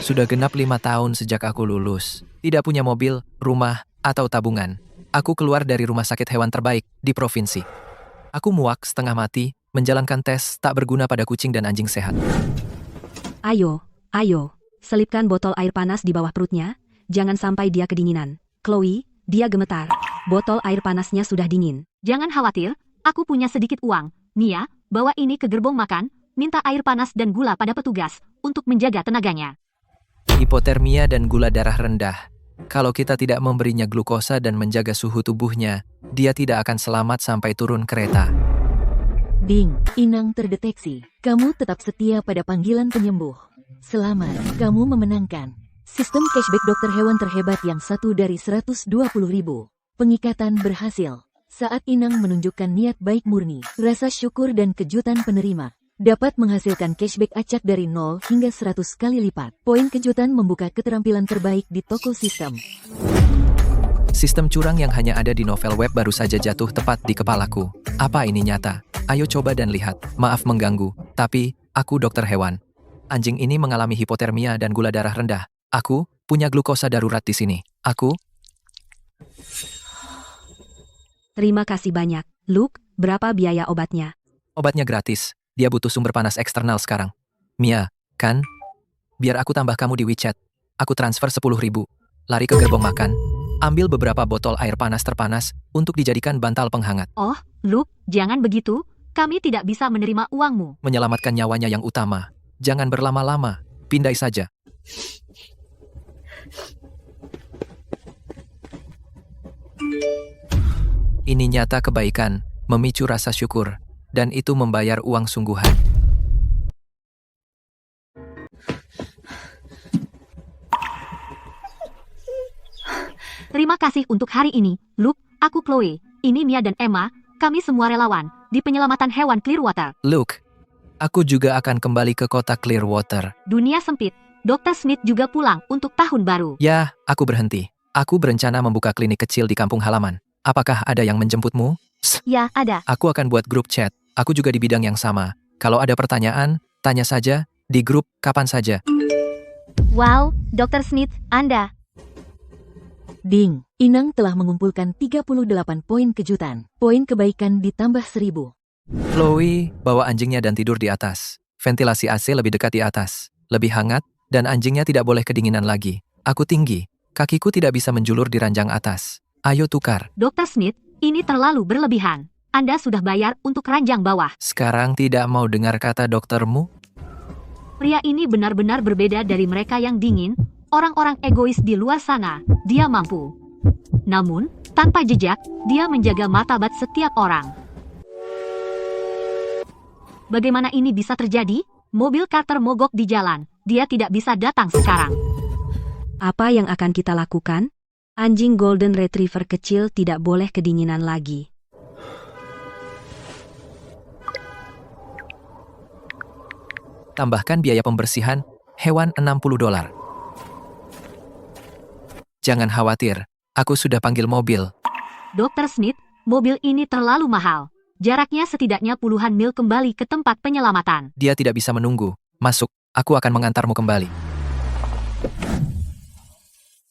Sudah genap 5 tahun sejak aku lulus. Tidak punya mobil, rumah, atau tabungan. Aku keluar dari rumah sakit hewan terbaik di provinsi. Aku muak setengah mati, menjalankan tes tak berguna pada kucing dan anjing sehat. Ayo, selipkan botol air panas di bawah perutnya, jangan sampai dia kedinginan. Chloe, dia gemetar. Botol air panasnya sudah dingin. Jangan khawatir, aku punya sedikit uang. Mia, bawa ini ke gerbong makan, minta air panas dan gula pada petugas, untuk menjaga tenaganya. Hipotermia dan gula darah rendah. Kalau kita tidak memberinya glukosa dan menjaga suhu tubuhnya, dia tidak akan selamat sampai turun kereta. Ding, inang terdeteksi. Kamu tetap setia pada panggilan penyembuh. Selamat, kamu memenangkan. Sistem cashback dokter hewan terhebat yang 1 dari 120.000. Pengikatan berhasil. Saat Inang menunjukkan niat baik murni, rasa syukur dan kejutan penerima dapat menghasilkan cashback acak dari 0 hingga 100 kali lipat. Poin kejutan membuka keterampilan terbaik di toko sistem. Sistem curang yang hanya ada di novel web baru saja jatuh tepat di kepalaku. Apa ini nyata? Ayo coba dan lihat. Maaf mengganggu, tapi aku dokter hewan. Anjing ini mengalami hipotermia dan gula darah rendah. Aku punya glukosa darurat di sini. Terima kasih banyak. Luke, berapa biaya obatnya? Obatnya gratis. Dia butuh sumber panas eksternal sekarang. Mia, kan? Biar aku tambah kamu di WeChat. Aku transfer 10.000. Lari ke gerbong makan. Ambil beberapa botol air panas terpanas untuk dijadikan bantal penghangat. Oh, Luke, jangan begitu. Kami tidak bisa menerima uangmu. Menyelamatkan nyawanya yang utama. Jangan berlama-lama. Pindai saja. Ini nyata kebaikan, memicu rasa syukur, dan itu membayar uang sungguhan. Terima kasih untuk hari ini, Luke. Aku Chloe. Ini Mia dan Emma. Kami semua relawan di penyelamatan hewan Clearwater. Luke, aku juga akan kembali ke kota Clearwater. Dunia sempit. Dr. Smith juga pulang untuk tahun baru. Ya, aku berhenti. Aku berencana membuka klinik kecil di kampung halaman. Apakah ada yang menjemputmu? Ya, ada. Aku akan buat grup chat. Aku juga di bidang yang sama. Kalau ada pertanyaan, tanya saja di grup kapan saja. Wow, Dr. Smith, Anda. Ding, Inang telah mengumpulkan 38 poin kejutan. Poin kebaikan ditambah 1000. Chloe bawa anjingnya dan tidur di atas. Ventilasi AC lebih dekat di atas. Lebih hangat, dan anjingnya tidak boleh kedinginan lagi. Aku tinggi. Kakiku tidak bisa menjulur di ranjang atas. Ayo tukar. Dr. Smith, ini terlalu berlebihan. Anda sudah bayar untuk ranjang bawah. Sekarang tidak mau dengar kata doktermu? Pria ini benar-benar berbeda dari mereka yang dingin, orang-orang egois di luar sana. Dia mampu. Namun, tanpa jejak, dia menjaga martabat setiap orang. Bagaimana ini bisa terjadi? Mobil Carter mogok di jalan. Dia tidak bisa datang sekarang. Apa yang akan kita lakukan? Anjing Golden Retriever kecil tidak boleh kedinginan lagi. Tambahkan biaya pembersihan hewan $60. Jangan khawatir, aku sudah panggil mobil. Dr. Smith, mobil ini terlalu mahal. Jaraknya setidaknya puluhan mil kembali ke tempat penyelamatan. Dia tidak bisa menunggu. Masuk, aku akan mengantarmu kembali.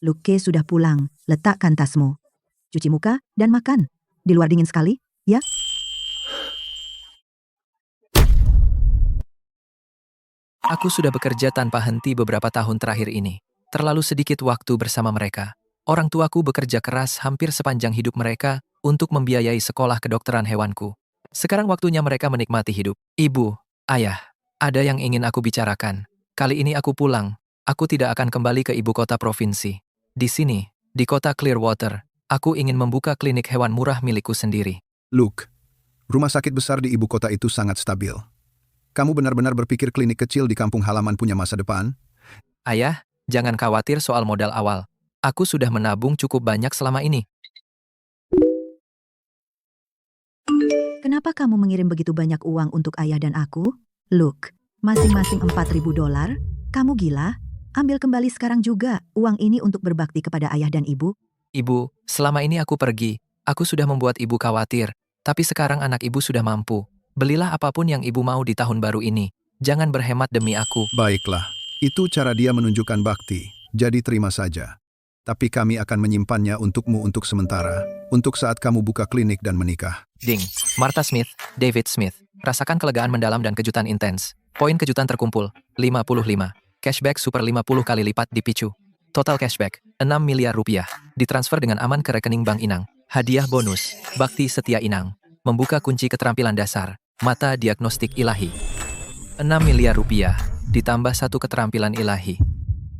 Luke sudah pulang. Letakkan tasmu. Cuci muka dan makan. Di luar dingin sekali, ya? Aku sudah bekerja tanpa henti beberapa tahun terakhir ini. Terlalu sedikit waktu bersama mereka. Orang tuaku bekerja keras hampir sepanjang hidup mereka untuk membiayai sekolah kedokteran hewanku. Sekarang waktunya mereka menikmati hidup. Ibu, ayah, ada yang ingin aku bicarakan. Kali ini aku pulang. Aku tidak akan kembali ke ibu kota provinsi. Di sini, di kota Clearwater, aku ingin membuka klinik hewan murah milikku sendiri. Luke, rumah sakit besar di ibu kota itu sangat stabil. Kamu benar-benar berpikir klinik kecil di kampung halaman punya masa depan? Ayah, jangan khawatir soal modal awal. Aku sudah menabung cukup banyak selama ini. Kenapa kamu mengirim begitu banyak uang untuk ayah dan aku? Luke, masing-masing $4.000? Kamu gila? Ambil kembali sekarang juga uang ini untuk berbakti kepada ayah dan ibu. Ibu, selama ini aku pergi. Aku sudah membuat ibu khawatir. Tapi sekarang anak ibu sudah mampu. Belilah apapun yang ibu mau di tahun baru ini. Jangan berhemat demi aku. Baiklah, Itu cara dia menunjukkan bakti, jadi terima saja. Tapi kami akan menyimpannya untukmu untuk sementara, untuk saat kamu buka klinik dan menikah. Ding. Martha Smith, David Smith. Rasakan kelegaan mendalam dan kejutan intens. Poin kejutan terkumpul, 55. Cashback super 50 kali lipat dipicu. Total cashback, 6 miliar rupiah. Ditransfer dengan aman ke rekening Bank Inang. Hadiah bonus, Bakti Setia Inang. Membuka kunci keterampilan dasar, mata diagnostik ilahi. 6 miliar rupiah, ditambah 1 keterampilan ilahi.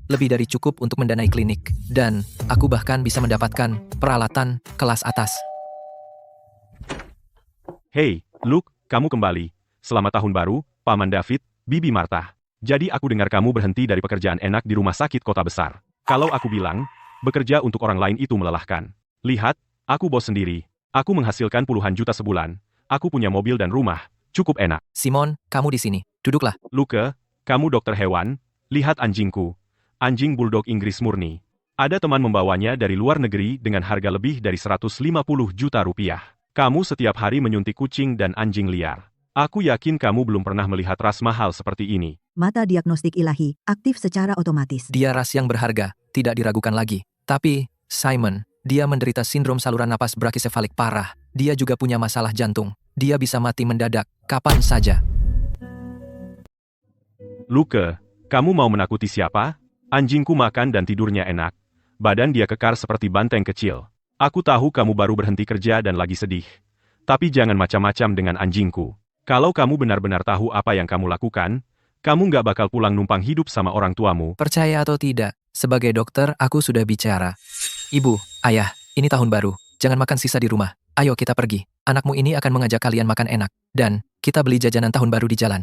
Lebih dari cukup untuk mendanai klinik, dan aku bahkan bisa mendapatkan peralatan kelas atas. Hey, Luke, kamu kembali. Selamat tahun baru, Paman David, Bibi Martha. Jadi aku dengar kamu berhenti dari pekerjaan enak di rumah sakit kota besar. Kalau aku bilang, bekerja untuk orang lain itu melelahkan. Lihat, aku bos sendiri. Aku menghasilkan puluhan juta sebulan. Aku punya mobil dan rumah. Cukup enak. Simon, kamu di sini. Duduklah. Luke, kamu dokter hewan. Lihat anjingku. Anjing bulldog Inggris murni. Ada teman membawanya dari luar negeri dengan harga lebih dari 150 juta rupiah. Kamu setiap hari menyuntik kucing dan anjing liar. Aku yakin kamu belum pernah melihat ras mahal seperti ini. Mata diagnostik ilahi, aktif secara otomatis. Dia ras yang berharga, tidak diragukan lagi. Tapi, Simon, dia menderita sindrom saluran napas brakisefalik parah. Dia juga punya masalah jantung. Dia bisa mati mendadak, kapan saja. Luke, kamu mau menakuti siapa? Anjingku makan dan tidurnya enak. Badan dia kekar seperti banteng kecil. Aku tahu kamu baru berhenti kerja dan lagi sedih. Tapi jangan macam-macam dengan anjingku. Kalau kamu benar-benar tahu apa yang kamu lakukan, kamu nggak bakal pulang numpang hidup sama orang tuamu. Percaya atau tidak, sebagai dokter aku sudah bicara. Ibu, ayah, ini tahun baru. Jangan makan sisa di rumah. Ayo kita pergi. Anakmu ini akan mengajak kalian makan enak. Dan, kita beli jajanan tahun baru di jalan.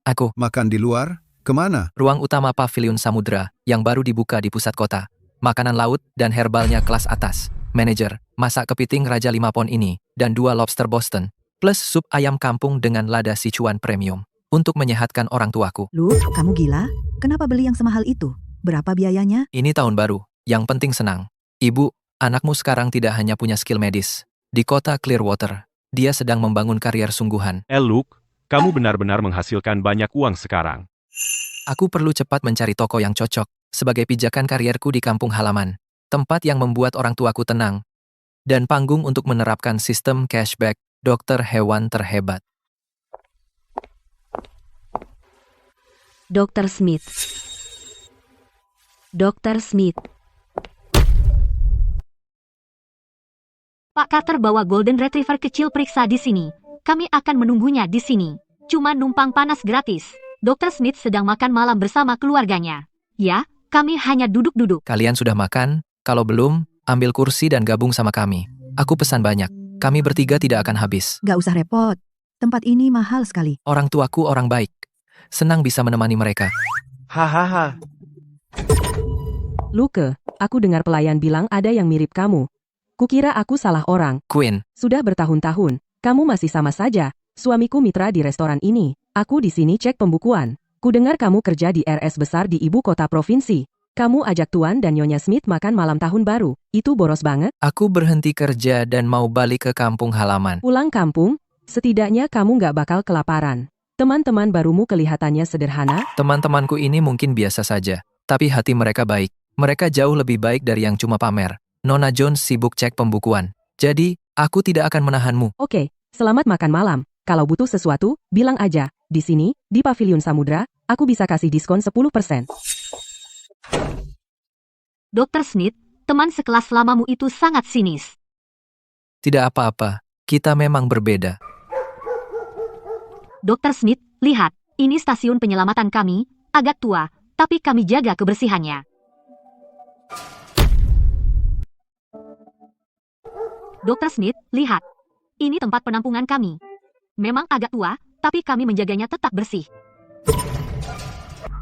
Aku, Makan di luar? Kemana? ruang utama pavilion samudra yang baru dibuka di pusat kota. Makanan laut dan herbalnya kelas atas. Manajer, masak kepiting Raja 5 pon ini, dan 2 lobster Boston, plus sup ayam kampung dengan lada Sichuan premium, untuk menyehatkan orang tuaku. Luke, kamu gila? Kenapa beli yang semahal itu? Berapa biayanya? Ini tahun baru, yang penting senang. Ibu, anakmu sekarang tidak hanya punya skill medis. Di kota Clearwater, dia sedang membangun karier sungguhan. Luke, kamu benar-benar menghasilkan banyak uang sekarang. Aku perlu cepat mencari toko yang cocok, sebagai pijakan karierku di kampung halaman. Tempat yang membuat orang tuaku tenang. Dan panggung untuk menerapkan sistem cashback, dokter hewan terhebat. Dr. Smith. Dr. Smith. Pak Carter bawa Golden Retriever kecil periksa di sini. Kami akan menunggunya di sini. Cuma numpang panas gratis. Dr. Smith sedang makan malam bersama keluarganya. Ya, kami hanya duduk-duduk. Kalian sudah makan? Kalau belum, ambil kursi dan gabung sama kami. Aku pesan banyak. Kami bertiga tidak akan habis. Gak usah repot. Tempat ini mahal sekali. Orang tuaku orang baik. Senang bisa menemani mereka. Hahaha. Luke, aku dengar pelayan bilang ada yang mirip kamu. Kukira aku salah orang. Quinn, Sudah bertahun-tahun, kamu masih sama saja. Suamiku mitra di restoran ini. Aku di sini cek pembukuan. Kudengar kamu kerja di RS besar di ibu kota provinsi. Kamu ajak Tuan dan Nyonya Smith makan malam tahun baru. Itu boros banget. aku berhenti kerja dan mau balik ke kampung halaman. Pulang kampung, setidaknya kamu nggak bakal kelaparan. Teman-teman barumu kelihatannya sederhana. Teman-temanku ini mungkin biasa saja, tapi hati mereka baik. Mereka jauh lebih baik dari yang cuma pamer. Nona Jones sibuk cek pembukuan. Jadi, aku tidak akan menahanmu. Oke, selamat makan malam. Kalau butuh sesuatu, bilang aja. Di sini, di Pavilion Samudra, aku bisa kasih diskon 10%. Dr. Smith, teman sekelas lamamu itu sangat sinis. Tidak apa-apa, kita memang berbeda. Dr. Smith, lihat, ini stasiun penyelamatan kami, agak tua, tapi kami jaga kebersihannya. Dr. Smith, lihat, ini tempat penampungan kami. Memang agak tua, tapi kami menjaganya tetap bersih.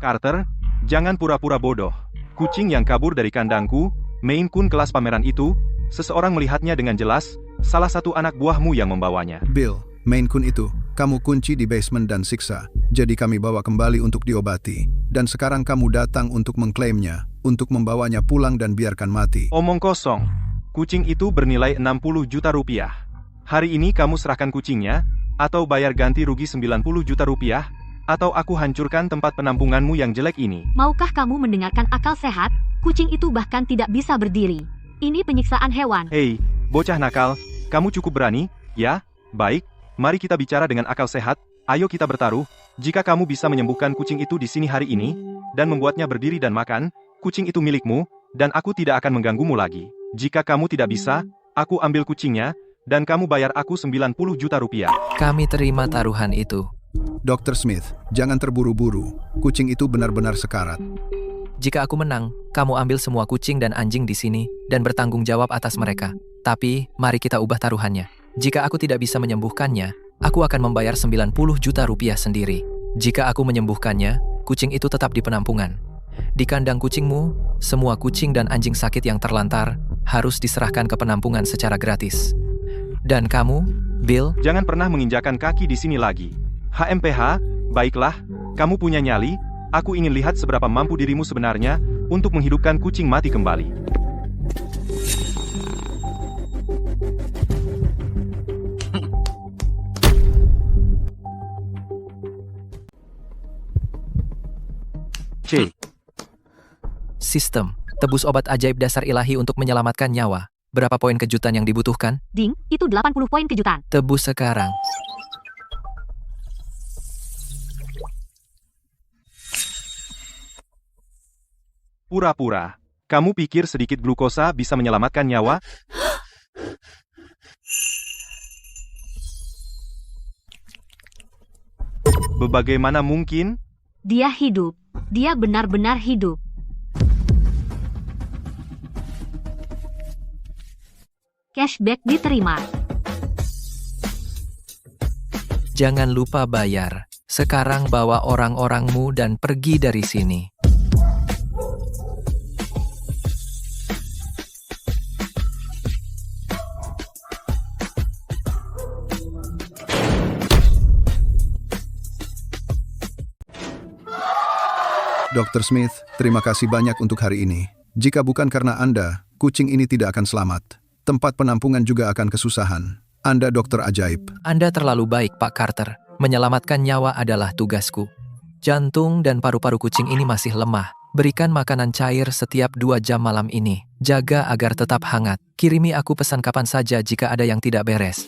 Carter, jangan pura-pura bodoh. Kucing yang kabur dari kandangku, Maine Coon kelas pameran itu, seseorang melihatnya dengan jelas, salah satu anak buahmu yang membawanya. Bill, Maine Coon itu, kamu kunci di basement dan siksa. Jadi kami bawa kembali untuk diobati. Dan sekarang kamu datang untuk mengklaimnya, untuk membawanya pulang dan biarkan mati. Omong kosong. Kucing itu bernilai 60 juta rupiah. Hari ini kamu serahkan kucingnya, atau bayar ganti rugi 90 juta rupiah, atau aku hancurkan tempat penampunganmu yang jelek ini. Maukah kamu mendengarkan akal sehat? Kucing itu bahkan tidak bisa berdiri. Ini penyiksaan hewan. Hei, bocah nakal, kamu cukup berani, ya? Baik, mari kita bicara dengan akal sehat. Ayo kita bertaruh. Jika kamu bisa menyembuhkan kucing itu di sini hari ini, dan membuatnya berdiri dan makan, kucing itu milikmu, dan aku tidak akan mengganggumu lagi. Jika kamu tidak bisa, aku ambil kucingnya, dan kamu bayar aku 90 juta rupiah. Kami terima taruhan itu. Dr. Smith, jangan terburu-buru. Kucing itu benar-benar sekarat. Jika aku menang, kamu ambil semua kucing dan anjing di sini dan bertanggung jawab atas mereka. Tapi, mari kita ubah taruhannya. Jika aku tidak bisa menyembuhkannya, aku akan membayar 90 juta rupiah sendiri. Jika aku menyembuhkannya, kucing itu tetap di penampungan. Di kandang kucingmu, semua kucing dan anjing sakit yang terlantar harus diserahkan ke penampungan secara gratis. Dan kamu, Bill, Jangan pernah menginjakan kaki di sini lagi. HMPH, baiklah, kamu punya nyali, aku ingin lihat seberapa mampu dirimu sebenarnya untuk menghidupkan kucing mati kembali. C. sistem, tebus obat ajaib dasar ilahi untuk menyelamatkan nyawa. Berapa poin kejutan yang dibutuhkan? Ding, itu 80 poin kejutan. Tebus sekarang. Pura-pura. Kamu pikir sedikit glukosa bisa menyelamatkan nyawa? Bagaimana mungkin? Dia hidup. Dia benar-benar hidup. Cashback diterima. Jangan lupa bayar. Sekarang bawa orang-orangmu dan pergi dari sini. Dr. Smith, terima kasih banyak untuk hari ini. Jika bukan karena Anda, kucing ini tidak akan selamat. Tempat penampungan juga akan kesusahan. Anda dokter ajaib. Anda terlalu baik, Pak Carter. Menyelamatkan nyawa adalah tugasku. Jantung dan paru-paru kucing ini masih lemah. Berikan makanan cair setiap 2 jam malam ini. Jaga agar tetap hangat. Kirimi aku pesan kapan saja jika ada yang tidak beres.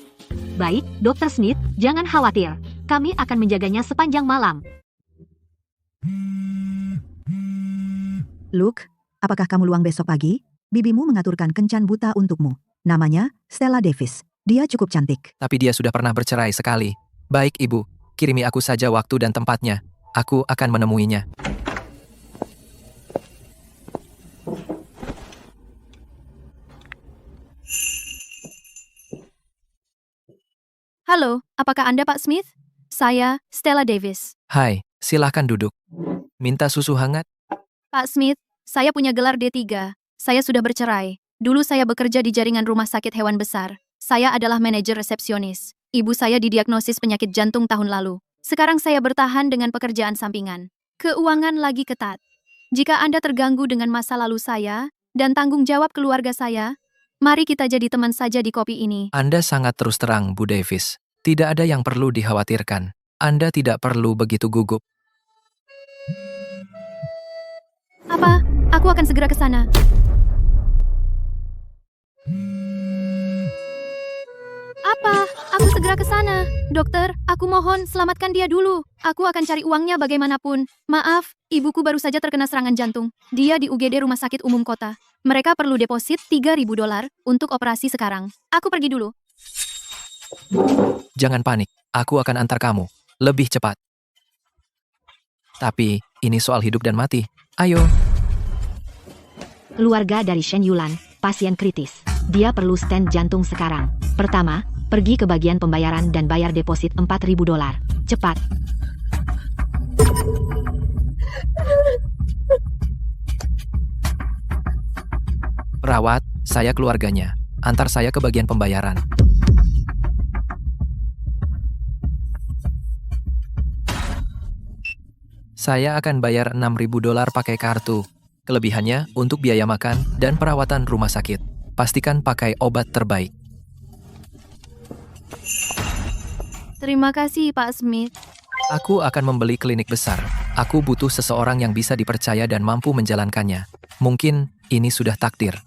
Baik, Dr. Smith, jangan khawatir. Kami akan menjaganya sepanjang malam. Luke, apakah kamu luang besok pagi? Bibimu mengaturkan kencan buta untukmu. Namanya Stella Davis. Dia cukup cantik. Tapi dia sudah pernah bercerai sekali. Baik, Ibu. Kirimi aku saja waktu dan tempatnya. Aku akan menemuinya. Halo, apakah Anda Pak Smith? Saya, Stella Davis. Hai, silahkan duduk. Minta susu hangat? Pak Smith, saya punya gelar D3. Saya sudah bercerai. Dulu saya bekerja di jaringan rumah sakit hewan besar. Saya adalah manajer resepsionis. Ibu saya didiagnosis penyakit jantung tahun lalu. Sekarang saya bertahan dengan pekerjaan sampingan. Keuangan lagi ketat. Jika Anda terganggu dengan masa lalu saya dan tanggung jawab keluarga saya, mari kita jadi teman saja di kopi ini. Anda sangat terus terang, Bu Davis. Tidak ada yang perlu dikhawatirkan. Anda tidak perlu begitu gugup. Apa? Aku akan segera ke sana. Apa? Aku segera ke sana. Dokter, aku mohon selamatkan dia dulu. Aku akan cari uangnya bagaimanapun. Maaf, ibuku baru saja terkena serangan jantung. Dia di UGD Rumah Sakit Umum Kota. Mereka perlu deposit $3.000 untuk operasi sekarang. Aku pergi dulu. Jangan panik. Aku akan antar kamu. Lebih cepat. Tapi, ini soal hidup dan mati. Ayo. Keluarga dari Shen Yulan, pasien kritis. Dia perlu stent jantung sekarang. Pertama, pergi ke bagian pembayaran dan bayar deposit $4.000. Cepat. Perawat, saya keluarganya. Antar saya ke bagian pembayaran. Saya akan bayar $6.000 pakai kartu. Kelebihannya untuk biaya makan dan perawatan rumah sakit. Pastikan pakai obat terbaik. Terima kasih, Pak Smith. Aku akan membeli klinik besar. Aku butuh seseorang yang bisa dipercaya dan mampu menjalankannya. Mungkin ini sudah takdir.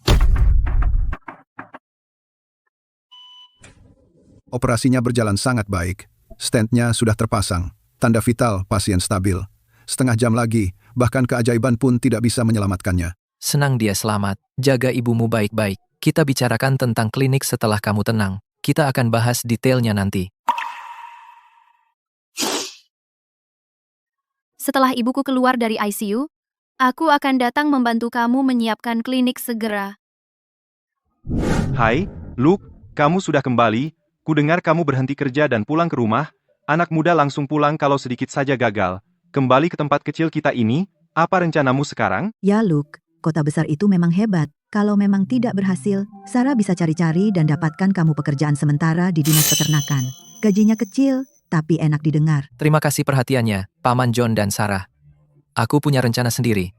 Operasinya berjalan sangat baik. Stand-nya sudah terpasang. Tanda vital pasien stabil. Setengah jam lagi, bahkan keajaiban pun tidak bisa menyelamatkannya. Senang dia selamat. Jaga ibumu baik-baik. Kita bicarakan tentang klinik setelah kamu tenang. Kita akan bahas detailnya nanti. Setelah ibuku keluar dari ICU, aku akan datang membantu kamu menyiapkan klinik segera. Hai, Luke, kamu sudah kembali. Kudengar kamu berhenti kerja dan pulang ke rumah. Anak muda langsung pulang kalau sedikit saja gagal. Kembali ke tempat kecil kita ini, apa rencanamu sekarang? Ya Luke, kota besar itu memang hebat. Kalau memang tidak berhasil, Sarah bisa cari-cari dan dapatkan kamu pekerjaan sementara di dinas peternakan. Gajinya kecil, tapi enak didengar. Terima kasih perhatiannya, Paman John dan Sarah. Aku punya rencana sendiri.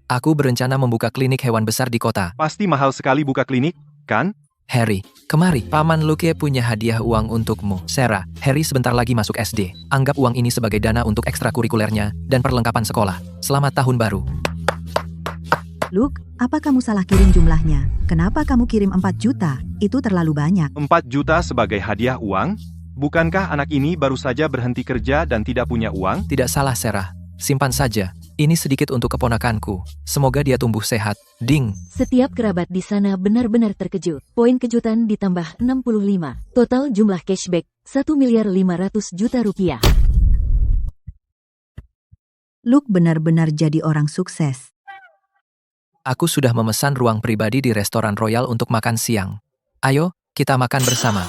Aku berencana membuka klinik hewan besar di kota. Pasti mahal sekali buka klinik, kan? Harry, kemari. Paman Luke punya hadiah uang untukmu. Sarah, Harry sebentar lagi masuk SD. Anggap uang ini sebagai dana untuk ekstrakurikulernya dan perlengkapan sekolah. Selamat tahun baru. Luke, apa kamu salah kirim jumlahnya? Kenapa kamu kirim 4 juta? Itu terlalu banyak. 4 juta sebagai hadiah uang? Bukankah anak ini baru saja berhenti kerja dan tidak punya uang? Tidak salah, Sarah. Simpan saja. Ini sedikit untuk keponakanku. Semoga dia tumbuh sehat. Ding. Setiap kerabat di sana benar-benar terkejut. Poin kejutan ditambah 65. Total jumlah cashback 1.500.000.000 rupiah. Luke benar-benar jadi orang sukses. Aku sudah memesan ruang pribadi di restoran Royal untuk makan siang. Ayo, kita makan bersama.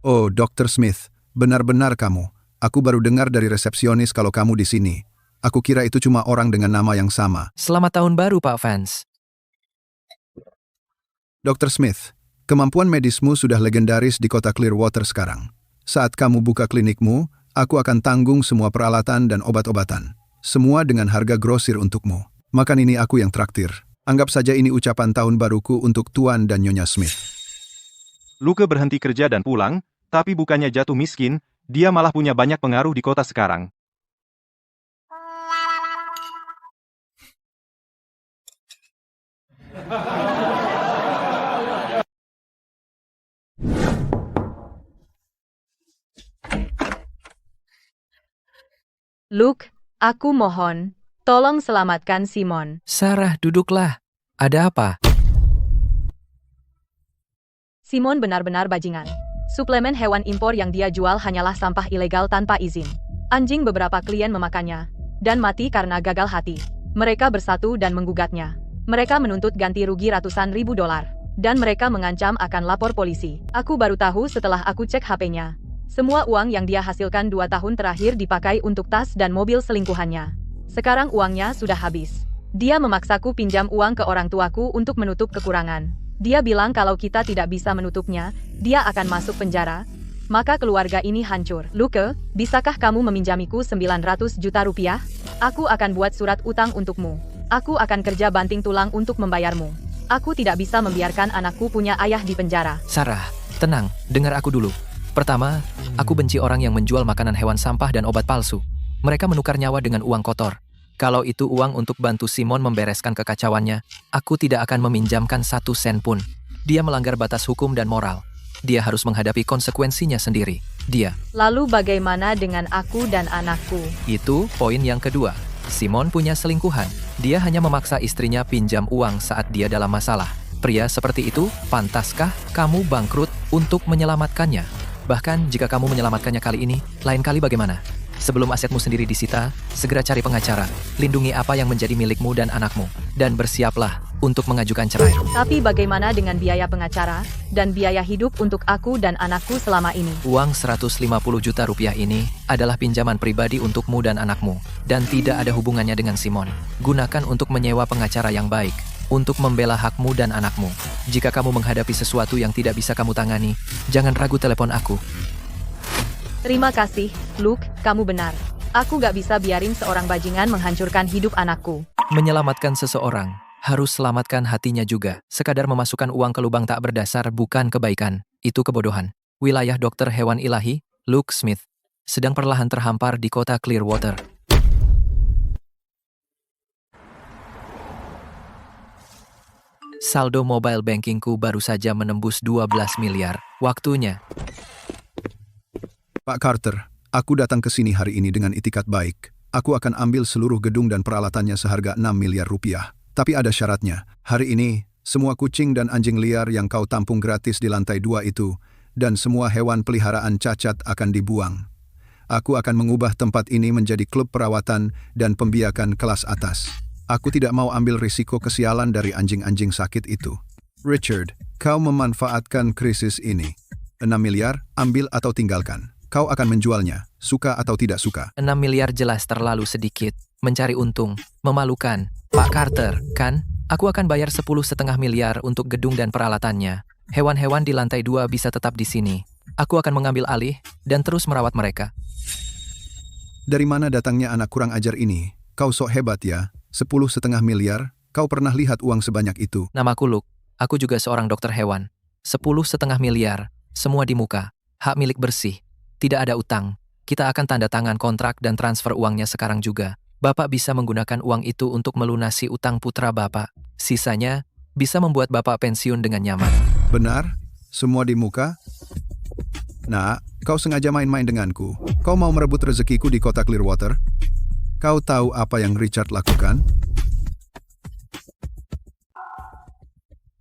Oh, Dr. Smith, benar-benar kamu. Aku baru dengar dari resepsionis kalau kamu di sini. Aku kira itu cuma orang dengan nama yang sama. Selamat tahun baru, Pak Vance. Dr. Smith, kemampuan medismu sudah legendaris di kota Clearwater sekarang. Saat kamu buka klinikmu, aku akan tanggung semua peralatan dan obat-obatan. Semua dengan harga grosir untukmu. Makan ini aku yang traktir. Anggap saja ini ucapan tahun baruku untuk Tuan dan Nyonya Smith. Luke berhenti kerja dan pulang, tapi bukannya jatuh miskin, dia malah punya banyak pengaruh di kota sekarang. Luke, aku mohon, tolong selamatkan Simon. Sarah, duduklah. Ada apa? Simon benar-benar bajingan. Suplemen hewan impor yang dia jual hanyalah sampah ilegal tanpa izin. Anjing beberapa klien memakannya, dan mati karena gagal hati. Mereka bersatu dan menggugatnya. Mereka menuntut ganti rugi ratusan ribu dolar. Dan mereka mengancam akan lapor polisi. Aku baru tahu setelah aku cek HP-nya. Semua uang yang dia hasilkan 2 tahun terakhir dipakai untuk tas dan mobil selingkuhannya. Sekarang uangnya sudah habis. Dia memaksaku pinjam uang ke orang tuaku untuk menutup kekurangan. Dia bilang kalau kita tidak bisa menutupnya, dia akan masuk penjara. Maka keluarga ini hancur. Luke, bisakah kamu meminjamiku 900 juta rupiah? Aku akan buat surat utang untukmu. Aku akan kerja banting tulang untuk membayarmu. Aku tidak bisa membiarkan anakku punya ayah di penjara. Sarah, tenang, dengar aku dulu. Pertama, aku benci orang yang menjual makanan hewan sampah dan obat palsu. Mereka menukar nyawa dengan uang kotor. Kalau itu uang untuk bantu Simon membereskan kekacauannya, aku tidak akan meminjamkan 1 sen pun. Dia melanggar batas hukum dan moral. Dia harus menghadapi konsekuensinya sendiri. Dia. Lalu bagaimana dengan aku dan anakku? Itu poin yang kedua. Simon punya selingkuhan. Dia hanya memaksa istrinya pinjam uang saat dia dalam masalah. Pria seperti itu, pantaskah kamu bangkrut untuk menyelamatkannya? Bahkan jika kamu menyelamatkannya kali ini, lain kali bagaimana? Sebelum asetmu sendiri disita, segera cari pengacara. Lindungi apa yang menjadi milikmu dan anakmu. Dan bersiaplah untuk mengajukan cerai. Tapi bagaimana dengan biaya pengacara dan biaya hidup untuk aku dan anakku selama ini? Uang 150 juta rupiah ini adalah pinjaman pribadi untukmu dan anakmu. Dan tidak ada hubungannya dengan Simon. Gunakan untuk menyewa pengacara yang baik. Untuk membela hakmu dan anakmu. Jika kamu menghadapi sesuatu yang tidak bisa kamu tangani, jangan ragu telepon aku. Terima kasih, Luke, kamu benar. Aku gak bisa biarin seorang bajingan menghancurkan hidup anakku. Menyelamatkan seseorang, harus selamatkan hatinya juga. Sekadar memasukkan uang ke lubang tak berdasar bukan kebaikan. Itu kebodohan. Wilayah dokter hewan ilahi, Luke Smith, sedang perlahan terhampar di kota Clearwater. Saldo mobile bankingku baru saja menembus 12 miliar. Waktunya. Pak Carter, aku datang ke sini hari ini dengan itikat baik. Aku akan ambil seluruh gedung dan peralatannya seharga 6 miliar rupiah. Tapi ada syaratnya. Hari ini, semua kucing dan anjing liar yang kau tampung gratis di lantai 2 itu, dan semua hewan peliharaan cacat akan dibuang. Aku akan mengubah tempat ini menjadi klub perawatan dan pembiakan kelas atas. Aku tidak mau ambil risiko kesialan dari anjing-anjing sakit itu. Richard, kau memanfaatkan krisis ini. 6 miliar, ambil atau tinggalkan. Kau akan menjualnya, suka atau tidak suka. 6 miliar jelas terlalu sedikit. Mencari untung, memalukan. Pak Carter, kan? Aku akan bayar 10,5 miliar untuk gedung dan peralatannya. Hewan-hewan di lantai 2 bisa tetap di sini. Aku akan mengambil alih dan terus merawat mereka. Dari mana datangnya anak kurang ajar ini? Kau sok hebat ya. 10,5 miliar? Kau pernah lihat uang sebanyak itu? Namaku Luke. Aku juga seorang dokter hewan. 10,5 miliar. Semua di muka. Hak milik bersih. Tidak ada utang. Kita akan tanda tangan kontrak dan transfer uangnya sekarang juga. Bapak bisa menggunakan uang itu untuk melunasi utang putra Bapak. Sisanya bisa membuat Bapak pensiun dengan nyaman. Benar? Semua di muka? Nah, kau sengaja main-main denganku. Kau mau merebut rezekiku di kota Clearwater? Kau tahu apa yang Richard lakukan?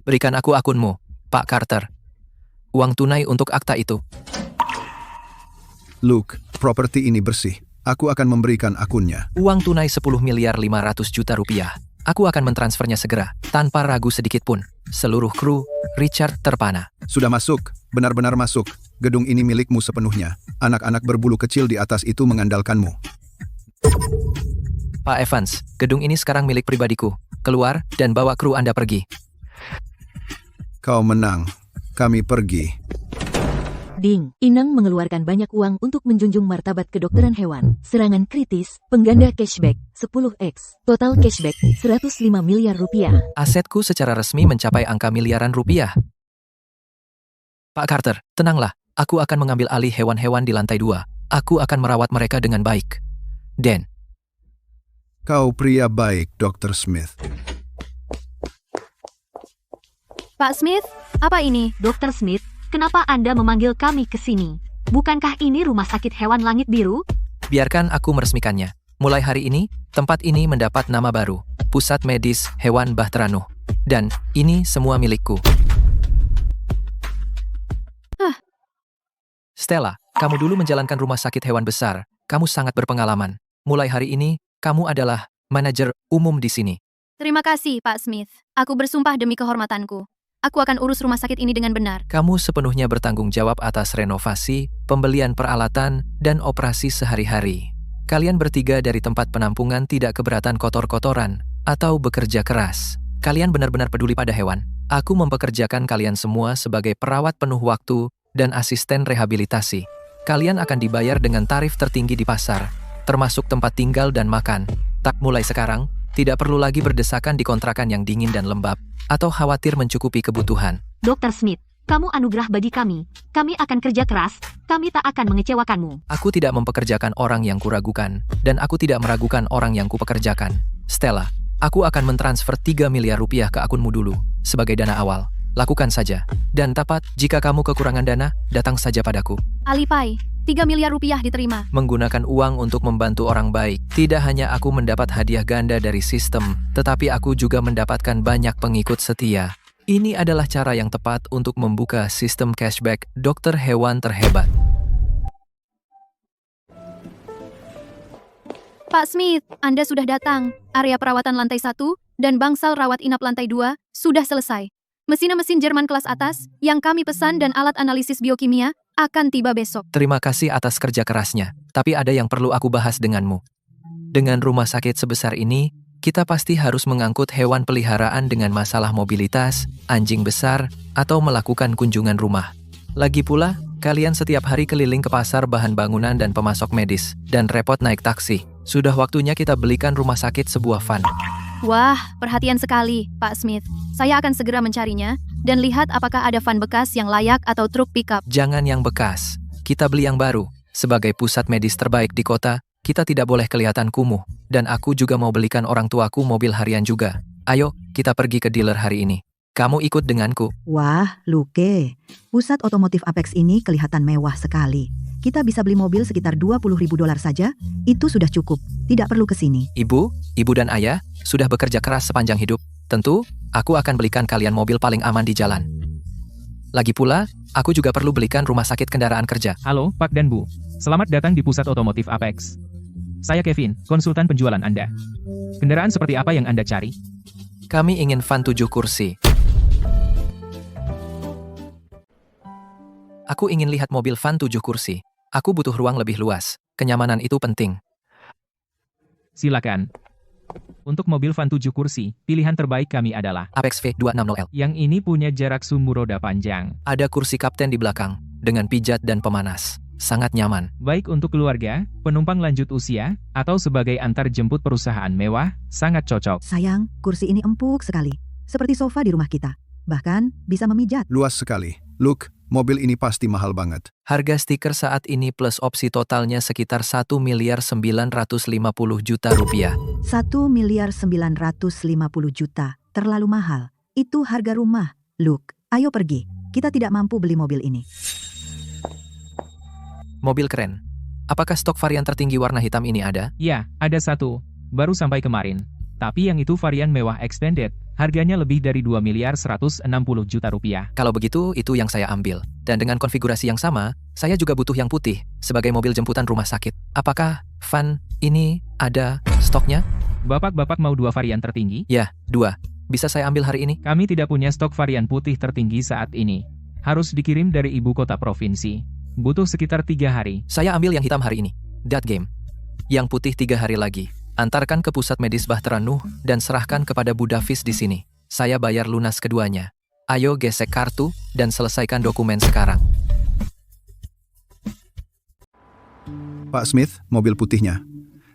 Berikan aku akunmu, Pak Carter. Uang tunai untuk akta itu. Luke, properti ini bersih. Aku akan memberikan akunnya. Uang tunai 10 miliar 500 juta rupiah. Aku akan mentransfernya segera, tanpa ragu sedikit pun. Seluruh kru, Richard terpana. Sudah masuk, benar-benar masuk. Gedung ini milikmu sepenuhnya. Anak-anak berbulu kecil di atas itu mengandalkanmu. Pak Evans, gedung ini sekarang milik pribadiku. Keluar dan bawa kru Anda pergi. Kau menang. Kami pergi. Ding, Inang mengeluarkan banyak uang untuk menjunjung martabat kedokteran hewan. Serangan kritis, pengganda cashback, 10x. Total cashback, 105 miliar rupiah. Asetku secara resmi mencapai angka miliaran rupiah. Pak Carter, tenanglah. Aku akan mengambil alih hewan-hewan di lantai 2. Aku akan merawat mereka dengan baik. Dan Kau pria baik, Dr. Smith. Pak Smith, apa ini? Dr. Smith, kenapa Anda memanggil kami ke sini? Bukankah ini rumah sakit hewan langit biru? biarkan aku meresmikannya. Mulai hari ini, tempat ini mendapat nama baru, Pusat Medis Hewan Bahtera Nuh. Dan ini semua milikku. Stella, kamu dulu menjalankan rumah sakit hewan besar. Kamu sangat berpengalaman. Mulai hari ini, kamu adalah manajer umum di sini. Terima kasih, Pak Smith. Aku bersumpah demi kehormatanku. Aku akan urus rumah sakit ini dengan benar. Kamu sepenuhnya bertanggung jawab atas renovasi, pembelian peralatan, dan operasi sehari-hari. Kalian bertiga dari tempat penampungan tidak keberatan kotor-kotoran atau bekerja keras. Kalian benar-benar peduli pada hewan. Aku mempekerjakan kalian semua sebagai perawat penuh waktu dan asisten rehabilitasi. Kalian akan dibayar dengan tarif tertinggi di pasar, termasuk tempat tinggal dan makan. Tak mulai sekarang, tidak perlu lagi berdesakan di kontrakan yang dingin dan lembab, atau khawatir mencukupi kebutuhan. Dr. Smith, kamu anugerah bagi kami. Kami akan kerja keras, kami tak akan mengecewakanmu. Aku tidak mempekerjakan orang yang kuragukan, dan aku tidak meragukan orang yang kupekerjakan. Stella, aku akan mentransfer 3 miliar rupiah ke akunmu dulu, sebagai dana awal. Lakukan saja. Dan tepat, jika kamu kekurangan dana, datang saja padaku. Alipay, 3 miliar rupiah diterima. Menggunakan uang untuk membantu orang baik. Tidak hanya aku mendapat hadiah ganda dari sistem, tetapi aku juga mendapatkan banyak pengikut setia. Ini adalah cara yang tepat untuk membuka sistem cashback dokter hewan terhebat. Pak Smith, Anda sudah datang. Area perawatan lantai 1 dan bangsal rawat inap lantai 2 sudah selesai. Mesin-mesin Jerman kelas atas yang kami pesan dan alat analisis biokimia akan tiba besok. Terima kasih atas kerja kerasnya, tapi ada yang perlu aku bahas denganmu. Dengan rumah sakit sebesar ini, kita pasti harus mengangkut hewan peliharaan dengan masalah mobilitas, anjing besar, atau melakukan kunjungan rumah. Lagi pula, kalian setiap hari keliling ke pasar bahan bangunan dan pemasok medis, dan repot naik taksi. Sudah waktunya kita belikan rumah sakit sebuah van. Wah, perhatian sekali, Pak Smith. Saya akan segera mencarinya dan lihat apakah ada van bekas yang layak atau truk pickup. Jangan yang bekas. Kita beli yang baru. Sebagai pusat medis terbaik di kota, kita tidak boleh kelihatan kumuh. Dan aku juga mau belikan orang tuaku mobil harian juga. Ayo, kita pergi ke dealer hari ini. Kamu ikut denganku. Wah, Luke. Pusat otomotif Apex ini kelihatan mewah sekali. Kita bisa beli mobil sekitar $20.000 saja. Itu sudah cukup. Tidak perlu ke sini. Ibu dan ayah sudah bekerja keras sepanjang hidup. Tentu, aku akan belikan kalian mobil paling aman di jalan. Lagi pula, aku juga perlu belikan rumah sakit kendaraan kerja. Halo, Pak dan Bu. Selamat datang di Pusat Otomotif Apex. Saya Kevin, konsultan penjualan Anda. Kendaraan seperti apa yang Anda cari? Kami ingin van 7 kursi. Aku ingin lihat mobil van 7 kursi. Aku butuh ruang lebih luas. Kenyamanan itu penting. Silakan. Untuk mobil van 7 kursi, pilihan terbaik kami adalah Apex V260L. yang ini punya jarak sumbu roda panjang. Ada kursi kapten di belakang, dengan pijat dan pemanas. Sangat nyaman. Baik untuk keluarga, penumpang lanjut usia, atau sebagai antar jemput perusahaan mewah, sangat cocok. Sayang, kursi ini empuk sekali. Seperti sofa di rumah kita. Bahkan, bisa memijat. Luas sekali. Look, mobil ini pasti mahal banget. Harga stiker saat ini plus opsi totalnya sekitar 1.950 juta rupiah. 1.950 juta. Terlalu mahal. Itu harga rumah. Look, ayo pergi. Kita tidak mampu beli mobil ini. Mobil keren. Apakah stok varian tertinggi warna hitam ini ada? Ya, ada satu. Baru sampai kemarin. Tapi yang itu varian mewah extended. Harganya lebih dari 2.160 juta rupiah. Kalau begitu, itu yang saya ambil. Dan dengan konfigurasi yang sama, saya juga butuh yang putih, sebagai mobil jemputan rumah sakit. Apakah van ini ada stoknya? Bapak-bapak mau 2 varian tertinggi? Ya, 2. Bisa saya ambil hari ini? Kami tidak punya stok varian putih tertinggi saat ini. Harus dikirim dari ibu kota provinsi. Butuh sekitar 3 hari. Saya ambil yang hitam hari ini. That game. Yang putih 3 hari lagi. Antarkan ke pusat medis Bahtera Nuh dan serahkan kepada Bu Davis di sini. Saya bayar lunas keduanya. Ayo gesek kartu dan selesaikan dokumen sekarang. Pak Smith, mobil putihnya.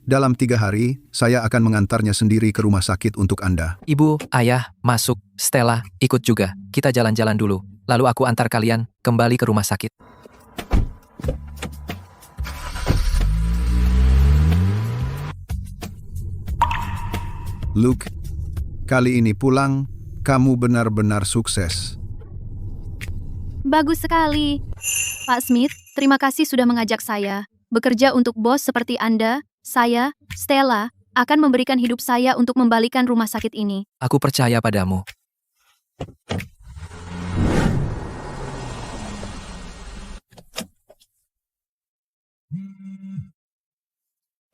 Dalam 3 hari, saya akan mengantarnya sendiri ke rumah sakit untuk Anda. Ibu, ayah, masuk. Stella, ikut juga. Kita jalan-jalan dulu. Lalu aku antar kalian kembali ke rumah sakit. Luke, kali ini pulang, kamu benar-benar sukses. Bagus sekali. Pak Smith, terima kasih sudah mengajak saya. Bekerja untuk bos seperti Anda, saya, Stella, akan memberikan hidup saya untuk membalikan rumah sakit ini. Aku percaya padamu.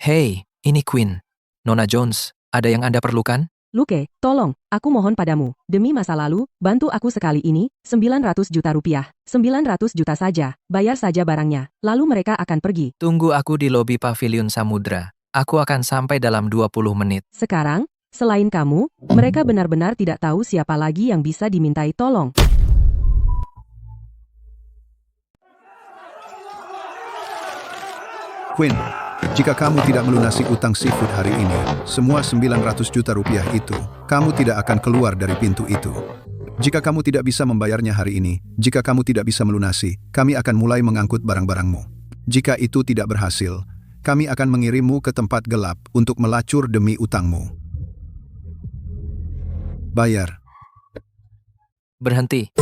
Hey, ini Queen. Nona Jones, ada yang Anda perlukan? Luke, tolong, aku mohon padamu, demi masa lalu, bantu aku sekali ini, 900 juta rupiah. 900 juta saja, bayar saja barangnya, lalu mereka akan pergi. Tunggu aku di lobi Pavilion Samudra. Aku akan sampai dalam 20 menit. Sekarang, selain kamu, mereka benar-benar tidak tahu siapa lagi yang bisa dimintai tolong. Quinn, jika kamu tidak melunasi utang seafood hari ini, semua 900 juta rupiah itu, kamu tidak akan keluar dari pintu itu. Jika kamu tidak bisa membayarnya hari ini, jika kamu tidak bisa melunasi, kami akan mulai mengangkut barang-barangmu. Jika itu tidak berhasil, kami akan mengirimmu ke tempat gelap untuk melacur demi utangmu. Bayar. Berhenti.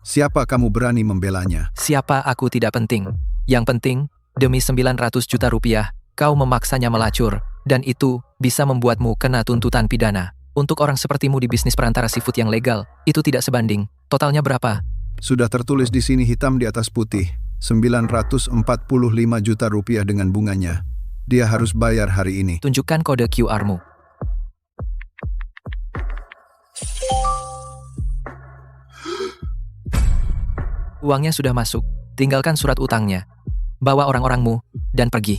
Siapa kamu berani membelanya? Siapa aku tidak penting. Yang penting, demi 900 juta rupiah, kau memaksanya melacur, dan itu bisa membuatmu kena tuntutan pidana. Untuk orang sepertimu di bisnis perantara seafood yang legal, itu tidak sebanding. Totalnya berapa? Sudah tertulis di sini hitam di atas putih, 945 juta rupiah dengan bunganya. Dia harus bayar hari ini. Tunjukkan kode QR-mu. Uangnya sudah masuk, tinggalkan surat utangnya. Bawa orang-orangmu, dan pergi.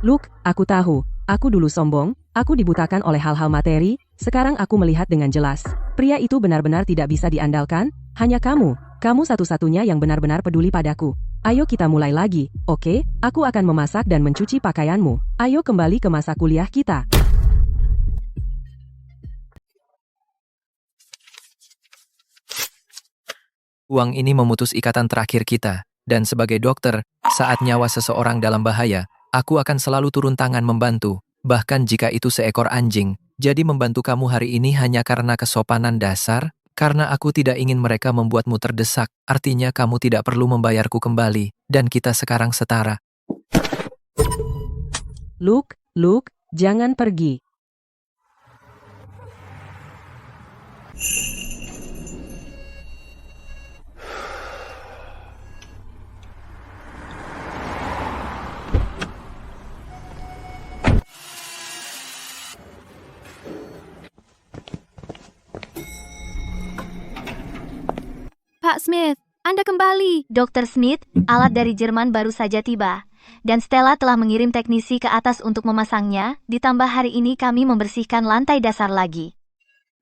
Luke, aku tahu, aku dulu sombong, aku dibutakan oleh hal-hal materi, sekarang aku melihat dengan jelas. Pria itu benar-benar tidak bisa diandalkan, hanya kamu Kamu satu-satunya yang benar-benar peduli padaku. Ayo kita mulai lagi, oke? Aku akan memasak dan mencuci pakaianmu. Ayo kembali ke masa kuliah kita. Uang ini memutus ikatan terakhir kita, dan sebagai dokter, saat nyawa seseorang dalam bahaya, aku akan selalu turun tangan membantu, bahkan jika itu seekor anjing. Jadi membantu kamu hari ini hanya karena kesopanan dasar, karena aku tidak ingin mereka membuatmu terdesak, artinya kamu tidak perlu membayarku kembali, dan kita sekarang setara. Luke, jangan pergi. Pak Smith, Anda kembali. Dr. Smith, alat dari Jerman baru saja tiba. Dan Stella telah mengirim teknisi ke atas untuk memasangnya, ditambah hari ini kami membersihkan lantai dasar lagi.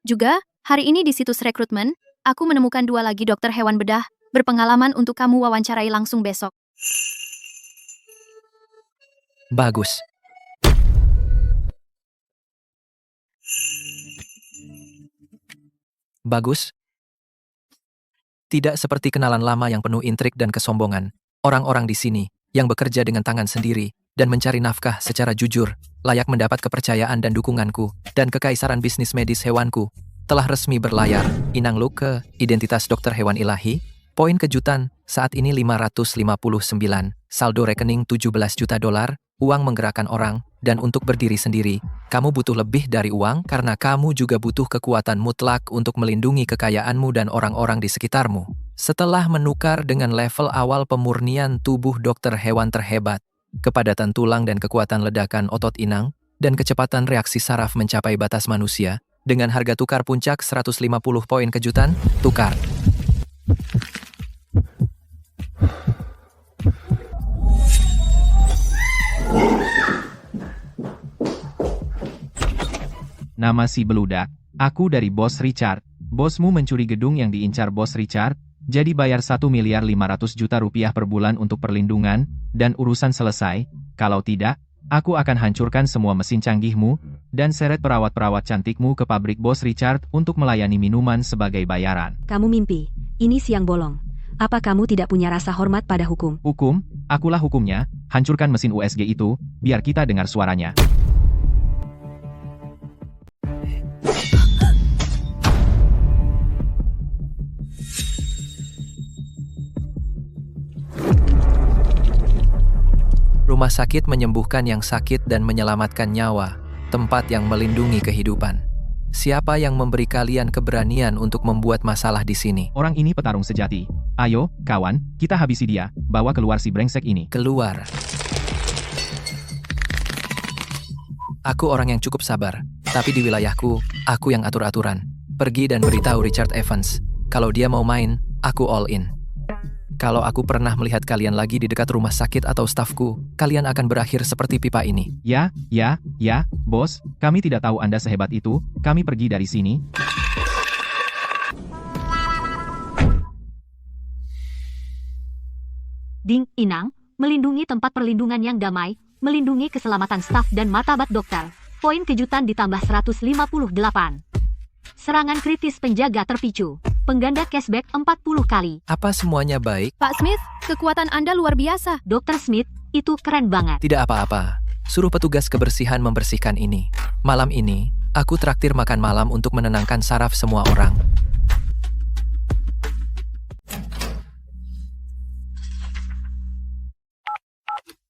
Juga, hari ini di situs rekrutmen, aku menemukan 2 lagi dokter hewan bedah, berpengalaman untuk kamu wawancarai langsung besok. Bagus. Bagus. Tidak seperti kenalan lama yang penuh intrik dan kesombongan. Orang-orang di sini, yang bekerja dengan tangan sendiri, dan mencari nafkah secara jujur, layak mendapat kepercayaan dan dukunganku, dan kekaisaran bisnis medis hewanku, telah resmi berlayar. Inang Luke ke identitas dokter hewan ilahi. Poin kejutan, saat ini 559, saldo rekening $17 juta, uang menggerakkan orang, dan untuk berdiri sendiri, kamu butuh lebih dari uang karena kamu juga butuh kekuatan mutlak untuk melindungi kekayaanmu dan orang-orang di sekitarmu. Setelah menukar dengan level awal pemurnian tubuh dokter hewan terhebat, kepadatan tulang dan kekuatan ledakan otot inang, dan kecepatan reaksi saraf mencapai batas manusia, dengan harga tukar puncak 150 poin kejutan, tukar. Nama si beludak, aku dari Bos Richard. Bosmu mencuri gedung yang diincar Bos Richard, jadi bayar 1,5 miliar rupiah per bulan untuk perlindungan, dan urusan selesai. Kalau tidak, aku akan hancurkan semua mesin canggihmu, dan seret perawat-perawat cantikmu ke pabrik Bos Richard untuk melayani minuman sebagai bayaran. Kamu mimpi. Ini siang bolong. Apa kamu tidak punya rasa hormat pada hukum? Hukum? Akulah hukumnya. Hancurkan mesin USG itu, biar kita dengar suaranya. Rumah sakit menyembuhkan yang sakit dan menyelamatkan nyawa, tempat yang melindungi kehidupan. Siapa yang memberi kalian keberanian untuk membuat masalah di sini? Orang ini petarung sejati. Ayo, kawan, kita habisi dia. Bawa keluar si brengsek ini. Keluar. Aku orang yang cukup sabar, tapi di wilayahku, aku yang atur aturan. Pergi dan beritahu Richard Evans. Kalau dia mau main, aku all in. Kalau aku pernah melihat kalian lagi di dekat rumah sakit atau stafku, kalian akan berakhir seperti pipa ini. Ya, bos, kami tidak tahu Anda sehebat itu, kami pergi dari sini. Ding, Inang, melindungi tempat perlindungan yang damai, melindungi keselamatan staf dan martabat dokter. Poin kejutan ditambah 158. Serangan kritis penjaga terpicu. Pengganda cashback 40 kali. Apa semuanya baik? Pak Smith, kekuatan Anda luar biasa. Dr. Smith, itu keren banget. Tidak apa-apa. Suruh petugas kebersihan membersihkan ini. Malam ini, aku traktir makan malam untuk menenangkan saraf semua orang.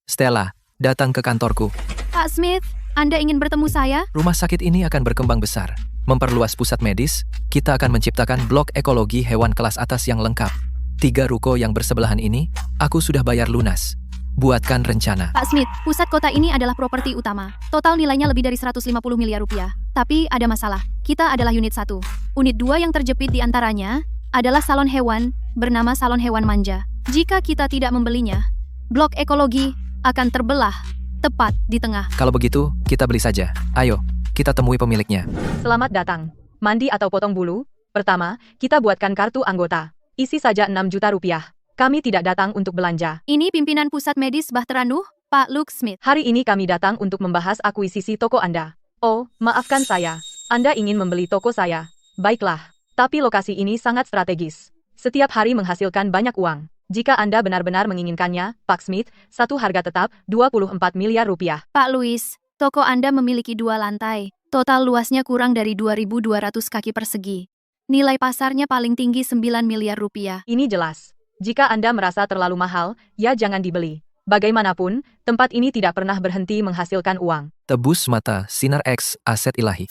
Stella, datang ke kantorku. Pak Smith, Anda ingin bertemu saya? Rumah sakit ini akan berkembang besar. Memperluas pusat medis, kita akan menciptakan blok ekologi hewan kelas atas yang lengkap. 3 ruko yang bersebelahan ini, aku sudah bayar lunas. Buatkan rencana. Pak Smith, pusat kota ini adalah properti utama. Total nilainya lebih dari 150 miliar rupiah. Tapi ada masalah. Kita adalah unit 1. Unit 2 yang terjepit di antaranya adalah salon hewan bernama Salon Hewan Manja. Jika kita tidak membelinya, blok ekologi akan terbelah tepat di tengah. Kalau begitu, kita beli saja. Ayo, kita temui pemiliknya. Selamat datang. Mandi atau potong bulu? Pertama, kita buatkan kartu anggota. Isi saja 6 juta rupiah. Kami tidak datang untuk belanja. Ini pimpinan pusat medis Bahtera Nuh, Pak Luke Smith. Hari ini kami datang untuk membahas akuisisi toko Anda. Oh, maafkan saya. Anda ingin membeli toko saya. Baiklah. Tapi lokasi ini sangat strategis. Setiap hari menghasilkan banyak uang. Jika Anda benar-benar menginginkannya, Pak Smith, satu harga tetap 24 miliar rupiah. Pak Louis, toko Anda memiliki 2 lantai. Total luasnya kurang dari 2.200 kaki persegi. Nilai pasarnya paling tinggi 9 miliar rupiah. Ini jelas. Jika Anda merasa terlalu mahal, ya jangan dibeli. Bagaimanapun, tempat ini tidak pernah berhenti menghasilkan uang. Tebus mata, Sinar X, aset ilahi.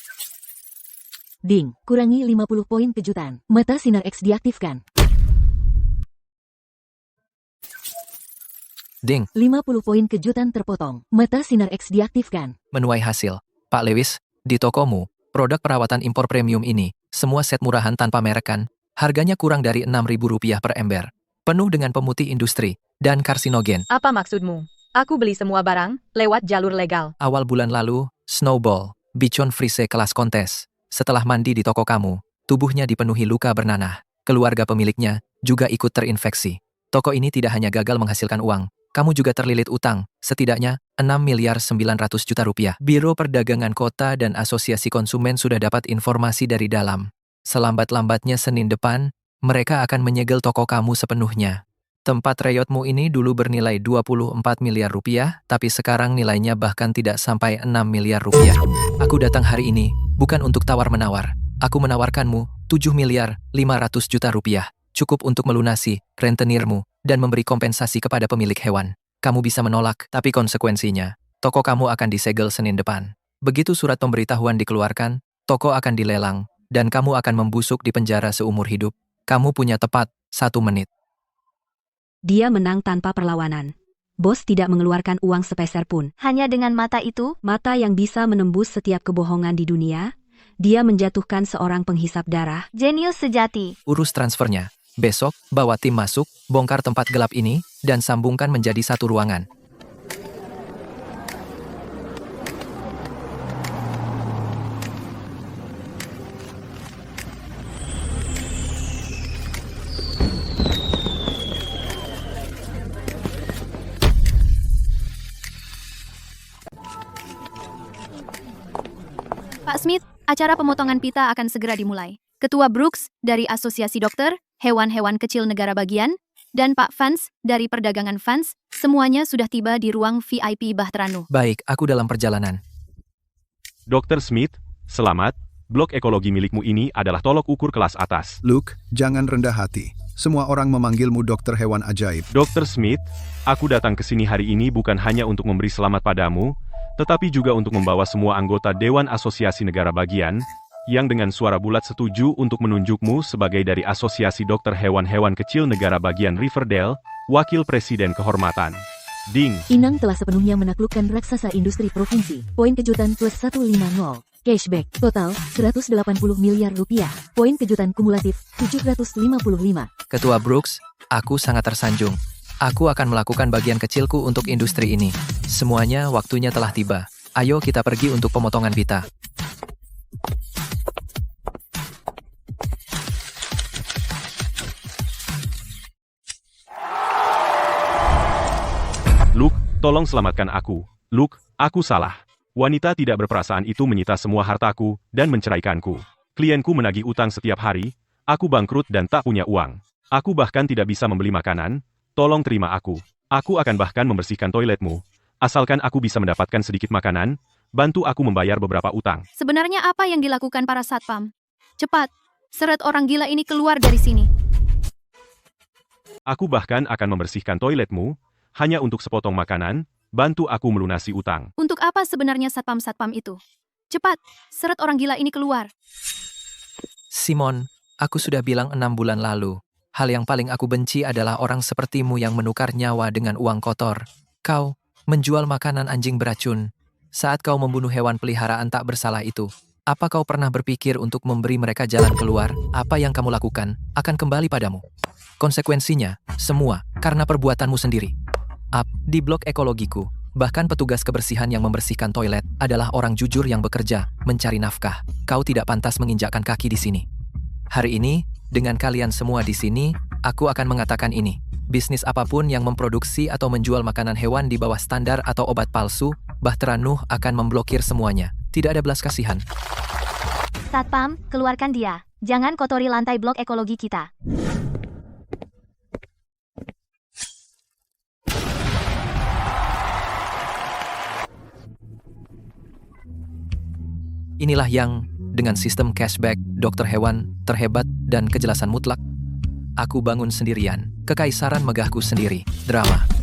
Ding, kurangi 50 poin kejutan. Mata Sinar X diaktifkan. Ding, 50 poin kejutan terpotong. Mata Sinar X diaktifkan. menuai hasil. Pak Lewis, di tokomu, produk perawatan impor premium ini, semua set murahan tanpa merekan, harganya kurang dari Rp6.000 per ember. Penuh dengan pemutih industri dan karsinogen. Apa maksudmu? Aku beli semua barang lewat jalur legal. Awal bulan lalu, Snowball, Bichon Frise kelas kontes. Setelah mandi di toko kamu, tubuhnya dipenuhi luka bernanah. Keluarga pemiliknya juga ikut terinfeksi. Toko ini tidak hanya gagal menghasilkan uang, kamu juga terlilit utang, setidaknya 6.900 juta rupiah. Biro Perdagangan Kota dan Asosiasi Konsumen sudah dapat informasi dari dalam. Selambat-lambatnya Senin depan, mereka akan menyegel toko kamu sepenuhnya. Tempat reyotmu ini dulu bernilai 24 miliar rupiah, tapi sekarang nilainya bahkan tidak sampai 6 miliar rupiah. Aku datang hari ini, bukan untuk tawar-menawar. Aku menawarkanmu 7 miliar 500 juta rupiah. Cukup untuk melunasi rentenirmu dan memberi kompensasi kepada pemilik hewan. Kamu bisa menolak, tapi konsekuensinya, toko kamu akan disegel Senin depan. Begitu surat pemberitahuan dikeluarkan, toko akan dilelang, dan kamu akan membusuk di penjara seumur hidup. Kamu punya tepat 1 menit. Dia menang tanpa perlawanan. Bos tidak mengeluarkan uang sepeser pun. Hanya dengan mata itu, Mata yang bisa menembus setiap kebohongan di dunia, dia menjatuhkan seorang penghisap darah. jenius sejati. Urus transfernya. Besok, bawa tim masuk, bongkar tempat gelap ini, dan sambungkan menjadi satu ruangan. Pak Smith, acara pemotongan pita akan segera dimulai. Ketua Brooks dari Asosiasi Dokter, Hewan-Hewan Kecil Negara Bagian, dan Pak Vance dari Perdagangan Vance, semuanya sudah tiba di ruang VIP Bahtera Nuh. Baik, aku dalam perjalanan. Dr. Smith, selamat. Blok ekologi milikmu ini adalah tolok ukur kelas atas. Luke, jangan rendah hati. Semua orang memanggilmu dokter hewan ajaib. Dr. Smith, aku datang ke sini hari ini bukan hanya untuk memberi selamat padamu, tetapi juga untuk membawa semua anggota Dewan Asosiasi Negara Bagian, yang dengan suara bulat setuju untuk menunjukmu sebagai dari Asosiasi Dokter Hewan-Hewan Kecil Negara Bagian Riverdale, Wakil Presiden Kehormatan. Ding. Inang telah sepenuhnya menaklukkan raksasa industri provinsi. Poin kejutan plus 150. Cashback total 180 miliar rupiah. Poin kejutan kumulatif 755. Ketua Brooks, aku sangat tersanjung. Aku akan melakukan bagian kecilku untuk industri ini. Semuanya waktunya telah tiba. Ayo kita pergi untuk pemotongan pita. Luke, tolong selamatkan aku. Luke, aku salah. Wanita tidak berperasaan itu menyita semua hartaku dan menceraikanku. Klienku menagih utang setiap hari, aku bangkrut dan tak punya uang. Aku bahkan tidak bisa membeli makanan, tolong terima aku. Aku akan bahkan membersihkan toiletmu. Asalkan aku bisa mendapatkan sedikit makanan, bantu aku membayar beberapa utang. Sebenarnya apa yang dilakukan para satpam? Cepat, seret orang gila ini keluar dari sini. Aku bahkan akan membersihkan toiletmu, hanya untuk sepotong makanan, bantu aku melunasi utang. Untuk apa sebenarnya satpam-satpam itu? Cepat, seret orang gila ini keluar. Simon, aku sudah bilang 6 bulan lalu. Hal yang paling aku benci adalah orang sepertimu yang menukar nyawa dengan uang kotor. Kau menjual makanan anjing beracun. Saat kau membunuh hewan peliharaan tak bersalah itu, apa kau pernah berpikir untuk memberi mereka jalan keluar? Apa yang kamu lakukan akan kembali padamu. Konsekuensinya, semua karena perbuatanmu sendiri. Di blok ekologiku, bahkan petugas kebersihan yang membersihkan toilet adalah orang jujur yang bekerja, mencari nafkah. Kau tidak pantas menginjakkan kaki di sini. Hari ini, dengan kalian semua di sini, Aku akan mengatakan ini. Bisnis apapun yang memproduksi atau menjual makanan hewan di bawah standar atau obat palsu, Bahtera Nuh akan memblokir semuanya. Tidak ada belas kasihan. Satpam, keluarkan dia. Jangan kotori lantai blok ekologi kita. Inilah yang, dengan sistem cashback, dokter hewan, terhebat, dan kejelasan mutlak, aku bangun sendirian. Kekaisaran megahku sendiri. Drama.